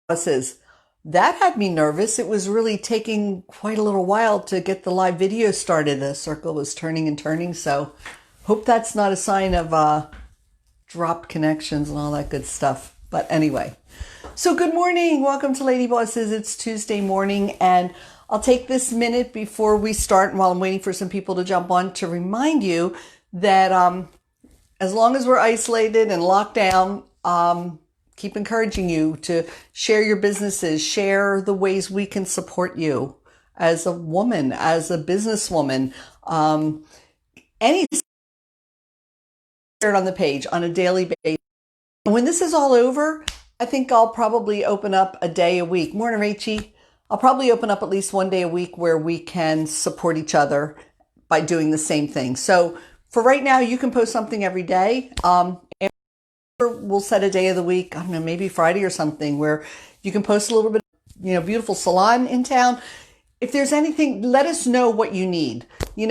bosses. That had me nervous. It was really taking quite a little while to get the live video started. The circle was turning and turning, so hope that's not a sign of dropped connections and all that good stuff. But anyway, so good morning. Welcome to Lady Bosses. It's Tuesday morning, and I'll take this minute before we start, and while I'm waiting for some people to jump on, to remind you that as long as we're isolated and locked down, keep encouraging you to share your businesses, share the ways we can support you as a woman, as a businesswoman. Any share it on the page on a daily basis. And when this is all over, I think I'll probably open up a day a week. Morning, Rachie. I'll probably open up at least one day a week where we can support each other by doing the same thing. So for right now, you can post something every day. We'll set a day of the week, I don't know, maybe Friday or something, where you can post a little bit, beautiful salon in town. If there's anything, let us know what you need. Do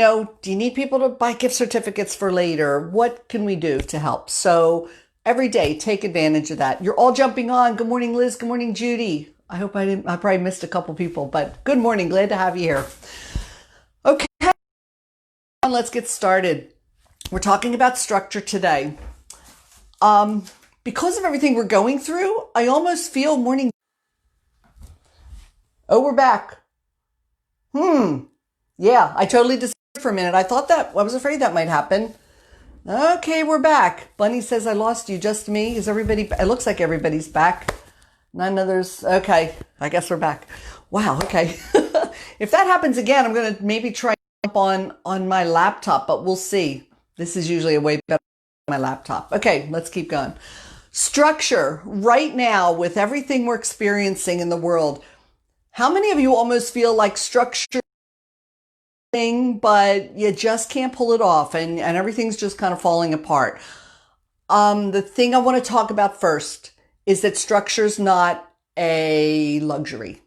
you need people to buy gift certificates for later? What can we do to help? So every day, take advantage of that. You're all jumping on. Good morning, Liz. Good morning, Judy. I probably missed a couple people, but good morning. Glad to have you here. Okay, let's get started. We're talking about structure today. Because of everything we're going through, I almost feel morning. Oh, we're back. Yeah, I totally disappeared for a minute. I was afraid that might happen. Okay, we're back. Bunny says I lost you, just me. Is everybody, it looks like everybody's back. None others. Okay, I guess we're back. Wow, okay. If that happens again, I'm going to maybe try and jump on my laptop, but we'll see. This is usually a way better my laptop. Okay, let's keep going. Structure right now with everything we're experiencing in the world. How many of you almost feel like structure thing, but you just can't pull it off and everything's just kind of falling apart? The thing I want to talk about first is that structure's not a luxury.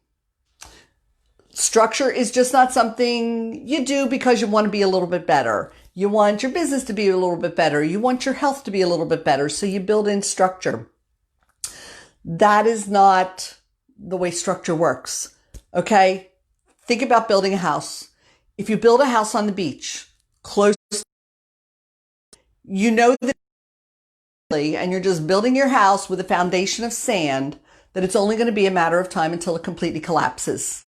Structure is just not something you do because you want to be a little bit better. You want your business to be a little bit better. You want your health to be a little bit better. So you build in structure. That is not the way structure works. Okay. Think about building a house. If you build a house on the beach, close, that, and you're just building your house with a foundation of sand, that it's only going to be a matter of time until it completely collapses.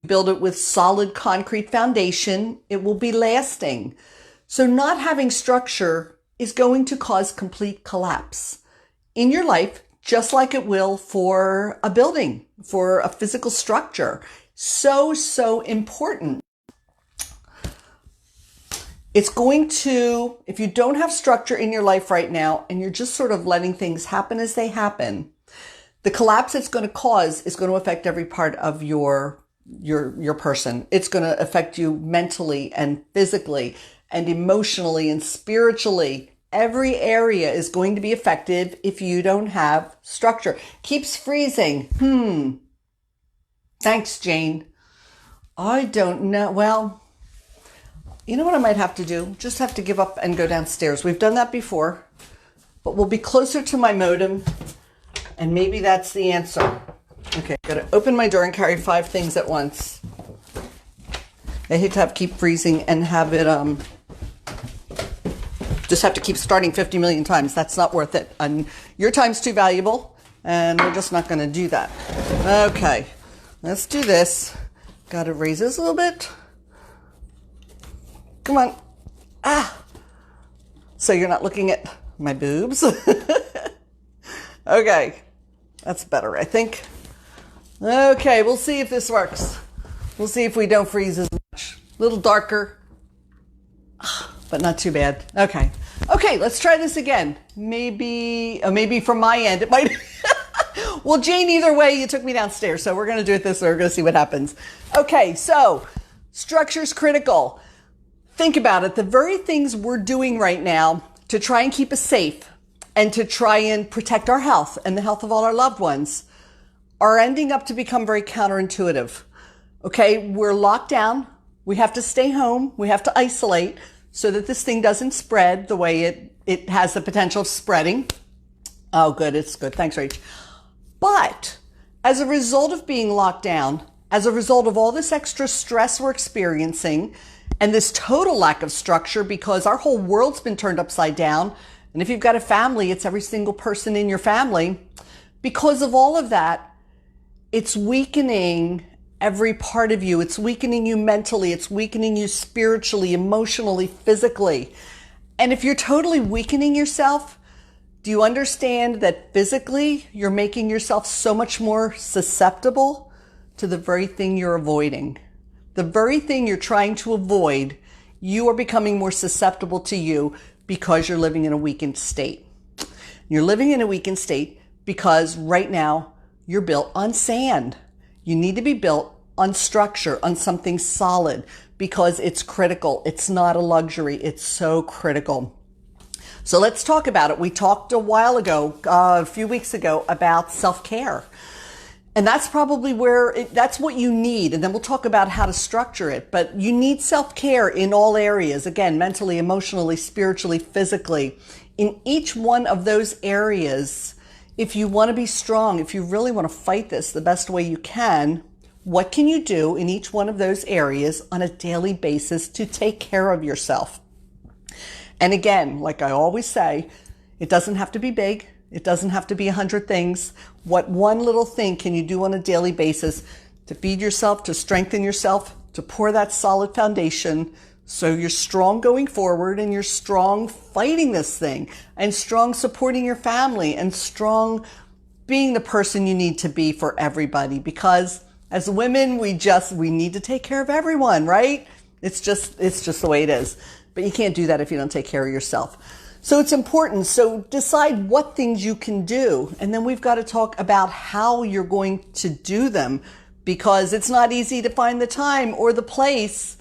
Build it with solid concrete foundation, it will be lasting. So not having structure is going to cause complete collapse in your life, just like it will for a building, for a physical structure. So important. It's going to, if you don't have structure in your life right now, and you're just sort of letting things happen as they happen, the collapse it's going to cause is going to affect every part of your person. It's going to affect you mentally and physically and emotionally and spiritually. Every area is going to be affected if you don't have structure. Keeps freezing. Thanks, Jane. I don't know. Well, you know what I might have to do? Just have to give up and go downstairs. We've done that before, but we'll be closer to my modem, and maybe that's the answer. Okay, gotta open my door and carry 5 things at once. I hate to keep freezing and have it, just have to keep starting 50 million times. That's not worth it. And your time's too valuable, and we're just not gonna do that. Okay, let's do this. Gotta raise this a little bit. Come on. So you're not looking at my boobs? Okay, that's better, I think. Okay, we'll see if this works. We'll see if we don't freeze as much. A little darker, but not too bad. Okay, let's try this again. Maybe from my end, it might. Well, Jane, either way, you took me downstairs, so we're going to do it this way. We're going to see what happens. Okay, so structure's critical. Think about it. The very things we're doing right now to try and keep us safe and to try and protect our health and the health of all our loved ones are ending up to become very counterintuitive. Okay, we're locked down. We have to stay home. We have to isolate so that this thing doesn't spread the way it has the potential of spreading. Oh, good. It's good. Thanks, Rach. But as a result of being locked down, as a result of all this extra stress we're experiencing and this total lack of structure because our whole world's been turned upside down, and if you've got a family, it's every single person in your family. Because of all of that, it's weakening every part of you. It's weakening you mentally. It's weakening you spiritually, emotionally, physically. And if you're totally weakening yourself, do you understand that physically you're making yourself so much more susceptible to the very thing you're avoiding? The very thing you're trying to avoid, you are becoming more susceptible to you because you're living in a weakened state. You're living in a weakened state because right now you're built on sand. You need to be built on structure, on something solid, because it's critical. It's not a luxury. It's so critical. So let's talk about it. We talked a few weeks ago, about self-care. And that's probably that's what you need. And then we'll talk about how to structure it. But you need self-care in all areas. Again, mentally, emotionally, spiritually, physically. In each one of those areas, if you want to be strong, if you really want to fight this the best way you can, what can you do in each one of those areas on a daily basis to take care of yourself? And again, like I always say, it doesn't have to be big. It doesn't have to be 100 things. What one little thing can you do on a daily basis to feed yourself, to strengthen yourself, to pour that solid foundation so you're strong going forward and you're strong fighting this thing and strong supporting your family and strong being the person you need to be for everybody? Because as women, we need to take care of everyone, right? It's just the way it is. But you can't do that if you don't take care of yourself. So it's important. So decide what things you can do. And then we've got to talk about how you're going to do them, because it's not easy to find the time or the place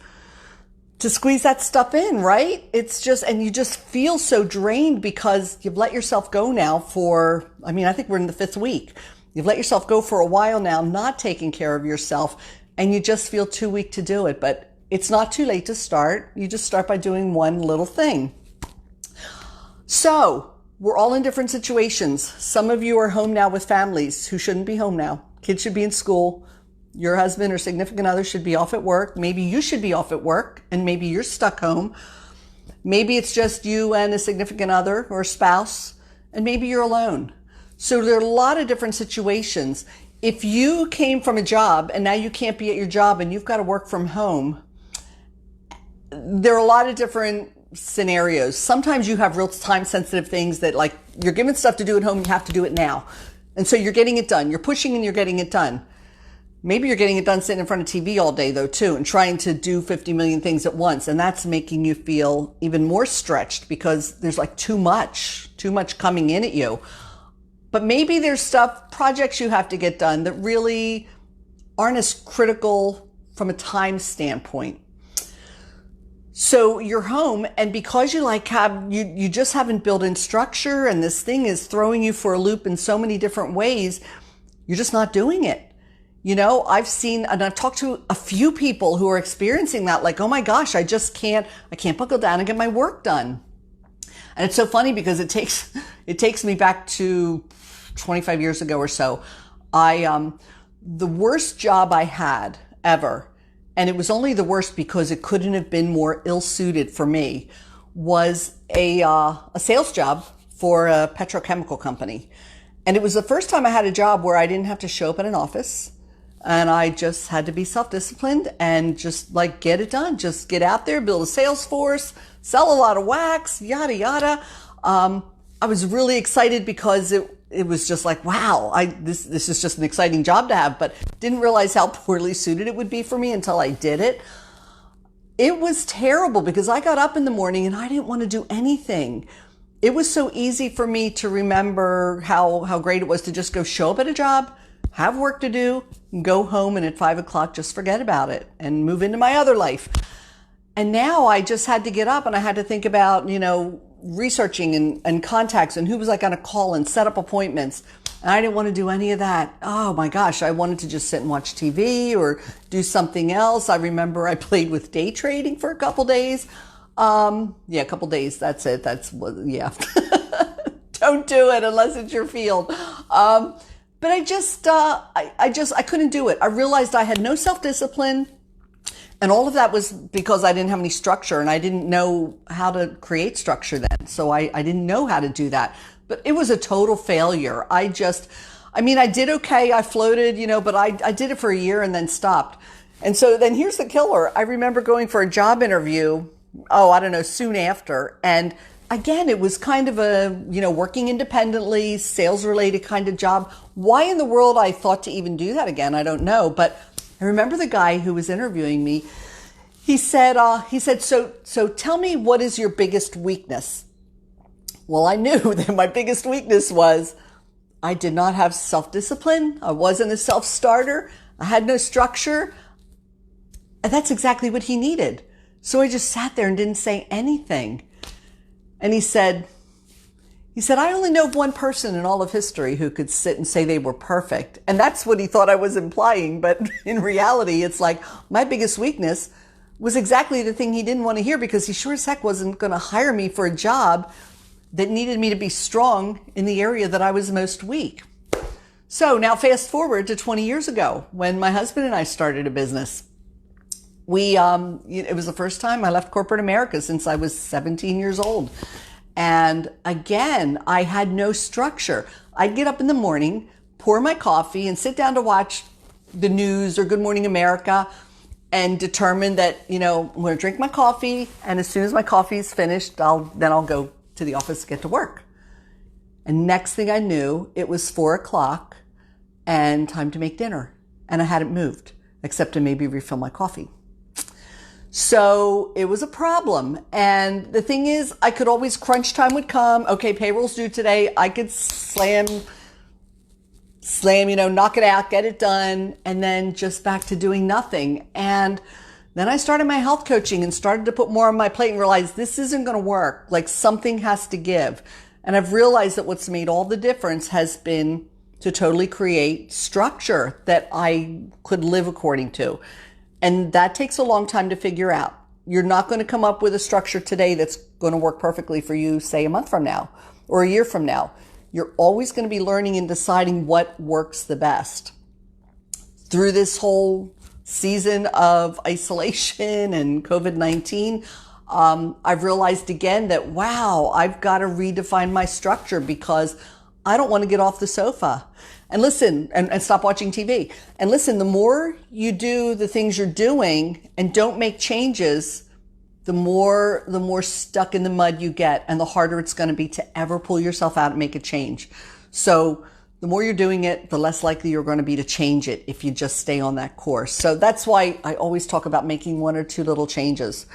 to squeeze that stuff in, right? And you just feel so drained because you've let yourself go now I think we're in the 5th week. You've let yourself go for a while now, not taking care of yourself, and you just feel too weak to do it. But it's not too late to start. You just start by doing one little thing. So we're all in different situations. Some of you are home now with families who shouldn't be home now. Kids should be in school. Your husband or significant other should be off at work. Maybe you should be off at work and maybe you're stuck home. Maybe it's just you and a significant other or spouse, and maybe you're alone. So there are a lot of different situations. If you came from a job and now you can't be at your job and you've got to work from home, there are a lot of different scenarios. Sometimes you have real time sensitive things that, like, you're given stuff to do at home, you have to do it now. And so you're getting it done. You're pushing and you're getting it done. Maybe you're getting it done sitting in front of TV all day though too, and trying to do 50 million things at once. And that's making you feel even more stretched because there's like too much coming in at you. But maybe there's projects you have to get done that really aren't as critical from a time standpoint. So you're home, and because you just haven't built in structure, and this thing is throwing you for a loop in so many different ways, you're just not doing it. You know, I've talked to a few people who are experiencing that, like, oh my gosh, I can't buckle down and get my work done. And it's so funny because it takes me back to 25 years ago or so. The worst job I had ever, and it was only the worst because it couldn't have been more ill-suited for me, was a sales job for a petrochemical company. And it was the first time I had a job where I didn't have to show up at an office, and I just had to be self-disciplined and just get it done. Just get out there, build a sales force, sell a lot of wax, yada, yada. I was really excited because it was just like, wow, this is just an exciting job to have, but didn't realize how poorly suited it would be for me until I did it. It was terrible because I got up in the morning and I didn't want to do anything. It was so easy for me to remember how great it was to just go show up at a job, have work to do, go home, and at 5 o'clock just forget about it and move into my other life. And now I just had to get up and I had to think about, researching and contacts and who was I going to call and set up appointments. And I didn't want to do any of that. Oh my gosh, I wanted to just sit and watch TV or do something else. I remember I played with day trading for a couple days. A couple days. That's it. Don't do it unless it's your field. but I couldn't do it. I realized I had no self-discipline. And all of that was because I didn't have any structure and I didn't know how to create structure then. So I didn't know how to do that. But it was a total failure. I did okay. I floated, but I did it for a year and then stopped. And so then here's the killer. I remember going for a job interview, soon after. And again, it was kind of a, working independently, sales related kind of job. Why in the world I thought to even do that again, I don't know. But I remember the guy who was interviewing me. He said, so tell me, what is your biggest weakness? Well, I knew that my biggest weakness was I did not have self-discipline. I wasn't a self-starter. I had no structure. And that's exactly what he needed. So I just sat there and didn't say anything. And he said, I only know of one person in all of history who could sit and say they were perfect. And that's what he thought I was implying. But in reality, it's like my biggest weakness was exactly the thing he didn't want to hear, because he sure as heck wasn't going to hire me for a job that needed me to be strong in the area that I was most weak. So now fast forward to 20 years ago when my husband and I started a business. It was the first time I left corporate America since I was 17 years old. And again, I had no structure. I'd get up in the morning, pour my coffee, and sit down to watch the news or Good Morning America, and determine that, I'm going to drink my coffee. And as soon as my coffee is finished, I'll go to the office to get to work. And next thing I knew, it was 4:00 and time to make dinner. And I hadn't moved except to maybe refill my coffee. So it was a problem. And the thing is, I could always, crunch time would come. Okay, payroll's due today. I could slam, knock it out, get it done, and then just back to doing nothing. And then I started my health coaching and started to put more on my plate and realized this isn't going to work. Like, something has to give. And I've realized that what's made all the difference has been to totally create structure that I could live according to. And that takes a long time to figure out. You're not going to come up with a structure today that's going to work perfectly for you, say, a month from now or a year from now. You're always going to be learning and deciding what works the best. Through this whole season of isolation and COVID-19, I've realized again that, wow, I've got to redefine my structure, because I don't want to get off the sofa. And listen, and stop watching TV. And listen, the more you do the things you're doing and don't make changes, the more stuck in the mud you get, and the harder it's going to be to ever pull yourself out and make a change. So the more you're doing it, the less likely you're going to be to change it if you just stay on that course. So that's why I always talk about making one or two little changes.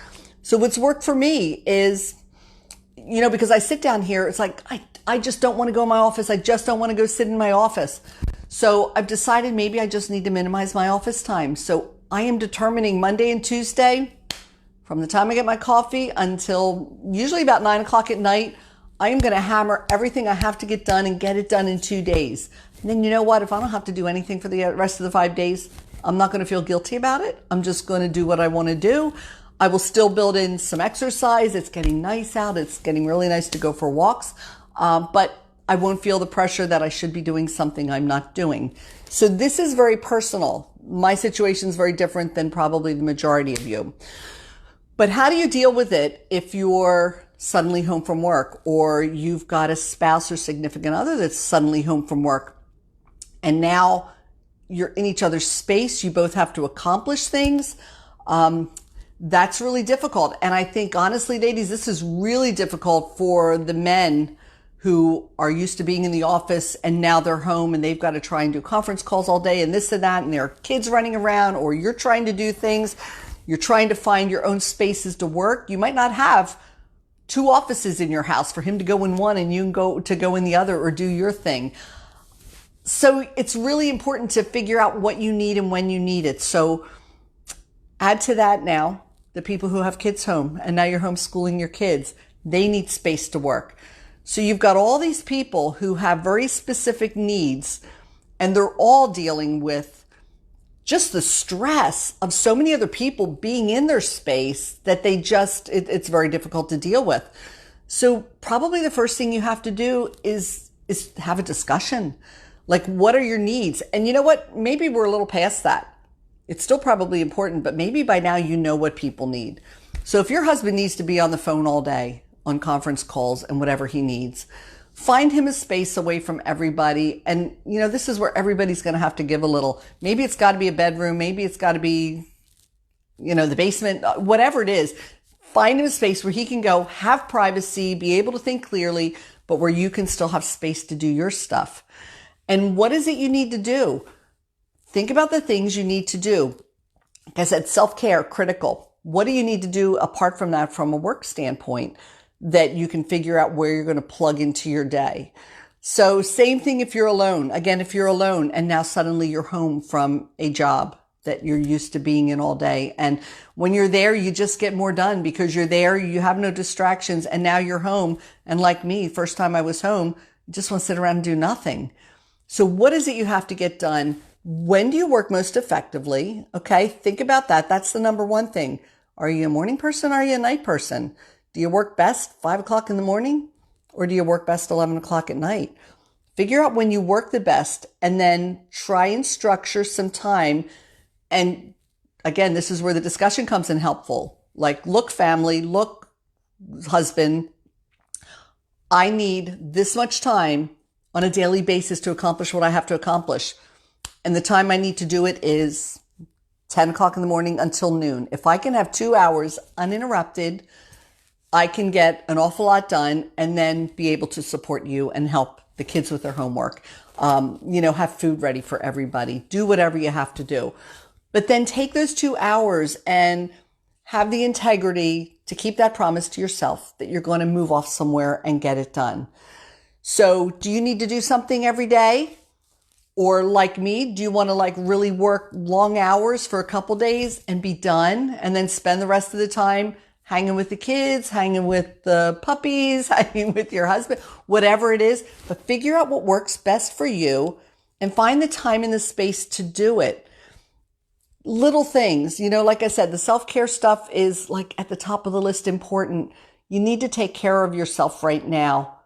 So what's worked for me is, because I sit down here, it's like, I just don't want to go in my office. I just don't want to go sit in my office. So I've decided maybe I just need to minimize my office time. So I am determining Monday and Tuesday, from the time I get my coffee until usually about 9:00 at night, I am going to hammer everything I have to get done and get it done in 2 days. And then, you know what? If I don't have to do anything for the rest of the 5 days, I'm not going to feel guilty about it. I'm just going to do what I want to do. I will still build in some exercise. It's getting nice out. It's getting really nice to go for walks. But I won't feel the pressure that I should be doing something I'm not doing. So this is very personal. My situation is very different than probably the majority of you. But how do you deal with it if you're suddenly home from work, or you've got a spouse or significant other that's suddenly home from work, and now you're in each other's space? You both have to accomplish things. That's really difficult. And I think, honestly, ladies, this is really difficult for the men who are used to being in the office, and now they're home and they've got to try and do conference calls all day and this and that, and there are kids running around, or you're trying to do things. You're trying to find your own spaces to work. You might not have 2 offices in your house for him to go in one and you can go in the other, or do your thing. So it's really important to figure out what you need and when you need it. So add to that now the people who have kids home, and now you're homeschooling your kids. They need space to work. So you've got all these people who have very specific needs, and they're all dealing with just the stress of so many other people being in their space that it's very difficult to deal with. So probably the first thing you have to do is have a discussion. Like, what are your needs? And you know what? Maybe we're a little past that. It's still probably important, but maybe by now you know what people need. So if your husband needs to be on the phone all day on conference calls and whatever he needs, find him a space away from everybody. And, this is where everybody's going to have to give a little. Maybe it's got to be a bedroom. Maybe it's got to be, the basement, whatever it is. Find him a space where he can go have privacy, be able to think clearly, but where you can still have space to do your stuff. And what is it you need to do? Think about the things you need to do. Like I said, self-care, critical. What do you need to do apart from that from a work standpoint that you can figure out where you're going to plug into your day? So same thing if you're alone. Again, if you're alone and now suddenly you're home from a job that you're used to being in all day. And when you're there, you just get more done because you're there, you have no distractions, and now you're home. And like me, first time I was home, you just want to sit around and do nothing. So what is it you have to get done? When do you work most effectively? Okay, think about that. That's the number one thing. Are you a morning person? Are you a night person? Do you work best 5 o'clock in the morning? Or do you work best 11 o'clock at night? Figure out when you work the best and then try and structure some time. And again, this is where the discussion comes in helpful. Like, look, family, look, husband, I need this much time on a daily basis to accomplish what I have to accomplish. And the time I need to do it is 10 o'clock in the morning until noon. If I can have 2 hours uninterrupted, I can get an awful lot done and then be able to support you and help the kids with their homework. Have food ready for everybody. Do whatever you have to do. But then take those 2 hours and have the integrity to keep that promise to yourself that you're going to move off somewhere and get it done. So do you need to do something every day? Or like me, do you want to really work long hours for a couple days and be done and then spend the rest of the time hanging with the kids, hanging with the puppies, hanging with your husband, whatever it is? But figure out what works best for you and find the time and the space to do it. Little things, like I said, the self-care stuff is at the top of the list important. You need to take care of yourself right now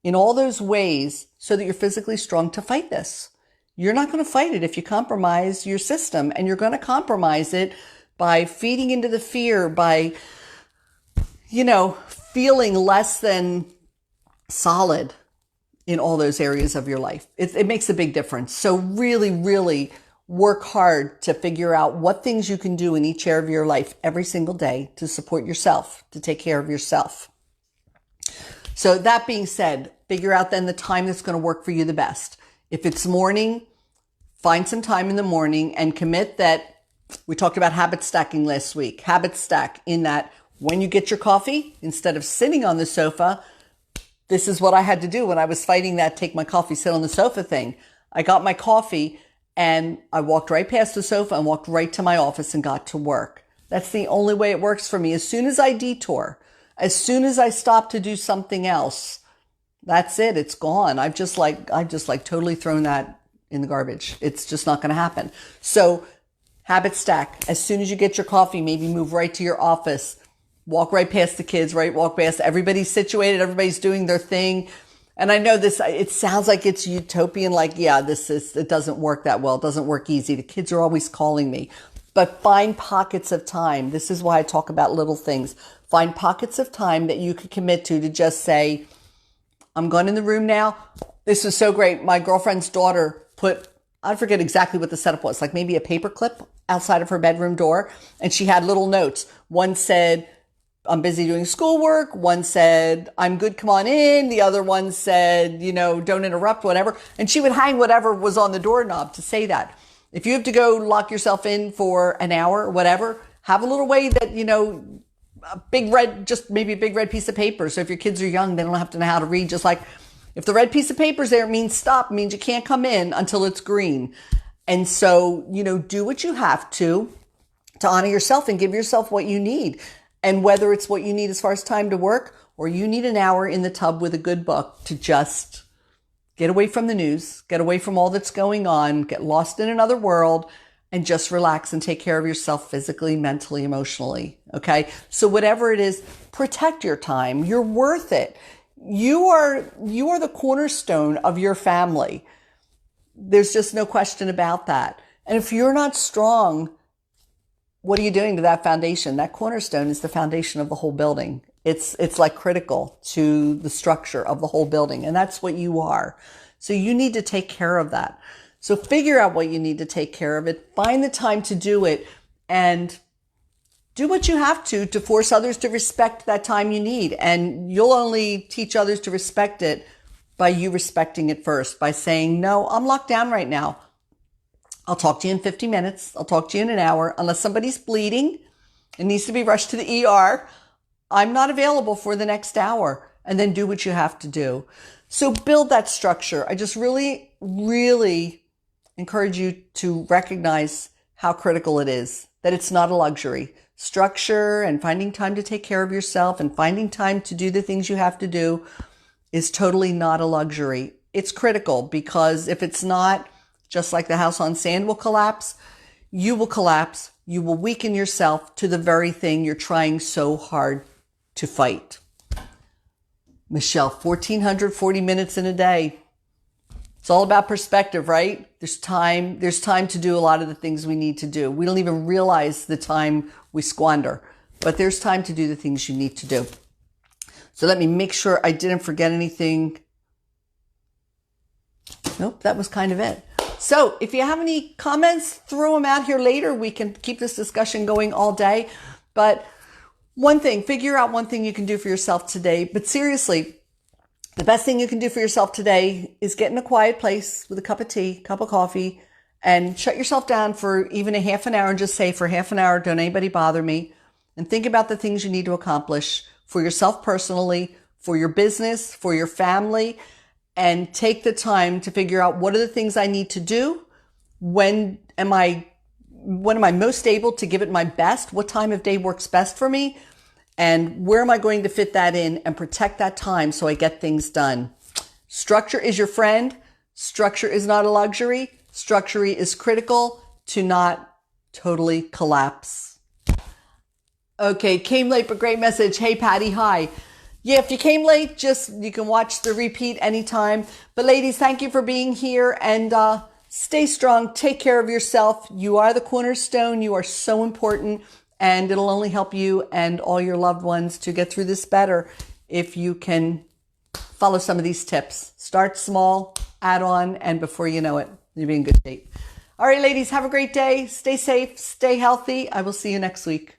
in all those ways so that you're physically strong to fight this. You're not going to fight it if you compromise your system, and you're going to compromise it by feeding into the fear, by, feeling less than solid in all those areas of your life. It makes a big difference. So really, really work hard to figure out what things you can do in each area of your life every single day to support yourself, to take care of yourself. So that being said, figure out then the time that's going to work for you the best. If it's morning, find some time in the morning and commit that. We talked about habit stacking last week. Habit stack in that when you get your coffee, instead of sitting on the sofa, this is what I had to do when I was fighting that take my coffee, sit on the sofa thing. I got my coffee and I walked right past the sofa and walked right to my office and got to work. That's the only way it works for me. As soon as I detour, as soon as I stop to do something else, that's it. It's gone. I've just totally thrown that in the garbage. It's just not going to happen. So habit stack. As soon as you get your coffee, maybe move right to your office, walk right past the kids, right? Walk past, everybody's situated. Everybody's doing their thing. And I know this, it sounds like it's utopian. It doesn't work that well. It doesn't work easy. The kids are always calling me, but find pockets of time. This is why I talk about little things. Find pockets of time that you could commit to just say, I'm going in the room now. This was so great. My girlfriend's daughter put, I forget exactly what the setup was, maybe a paper clip outside of her bedroom door. And she had little notes. One said, I'm busy doing schoolwork. One said, I'm good, come on in. The other one said, don't interrupt, whatever. And she would hang whatever was on the doorknob to say that. If you have to go lock yourself in for an hour or whatever, have a little way that, maybe a big red piece of paper. So if your kids are young, they don't have to know how to read. Just if the red piece of paper's there, it means stop, it means you can't come in until it's green. And so, do what you have to honor yourself and give yourself what you need. And whether it's what you need as far as time to work, or you need an hour in the tub with a good book to just get away from the news, get away from all that's going on, get lost in another world, and just relax and take care of yourself physically, mentally, emotionally. Okay. So whatever it is, protect your time. You're worth it. You are the cornerstone of your family. There's just no question about that. And if you're not strong, what are you doing to that foundation? That cornerstone is the foundation of the whole building. It's like critical to the structure of the whole building. And that's what you are. So you need to take care of that. So figure out what you need to take care of it. Find the time to do it and do what you have to force others to respect that time you need. And you'll only teach others to respect it by you respecting it first, by saying, no, I'm locked down right now. I'll talk to you in 50 minutes. I'll talk to you in an hour. Unless somebody's bleeding and needs to be rushed to the ER, I'm not available for the next hour. And then do what you have to do. So build that structure. I just really, really encourage you to recognize how critical it is, that it's not a luxury. Structure and finding time to take care of yourself and finding time to do the things you have to do is totally not a luxury. It's critical, because if it's not, just like the house on sand will collapse. You will weaken yourself to the very thing you're trying so hard to fight. Michelle, 1,440 minutes in a day. It's all about perspective, right? There's time to do a lot of the things we need to do. We don't even realize the time we squander, but there's time to do the things you need to do. So let me make sure I didn't forget anything. Nope, that was kind of it. So if you have any comments, throw them out here later. We can keep this discussion going all day. But figure out one thing you can do for yourself today. But seriously, the best thing you can do for yourself today is get in a quiet place with a cup of tea, cup of coffee, and shut yourself down for even a half an hour and just say, for half an hour, don't anybody bother me. And think about the things you need to accomplish for yourself personally, for your business, for your family. And take the time to figure out, what are the things I need to do? When am I most able to give it my best? What time of day works best for me? And where am I going to fit that in and protect that time so I get things done? Structure is your friend. Structure is not a luxury. Structure is critical to not totally collapse. Okay, came late, but great message. Hey, Patty, hi. Yeah, if you came late, you can watch the repeat anytime. But ladies, thank you for being here, and stay strong. Take care of yourself. You are the cornerstone. You are so important, and it'll only help you and all your loved ones to get through this better if you can follow some of these tips. Start small, add on, and before you know it, you'll be in good shape. All right, ladies, have a great day. Stay safe. Stay healthy. I will see you next week.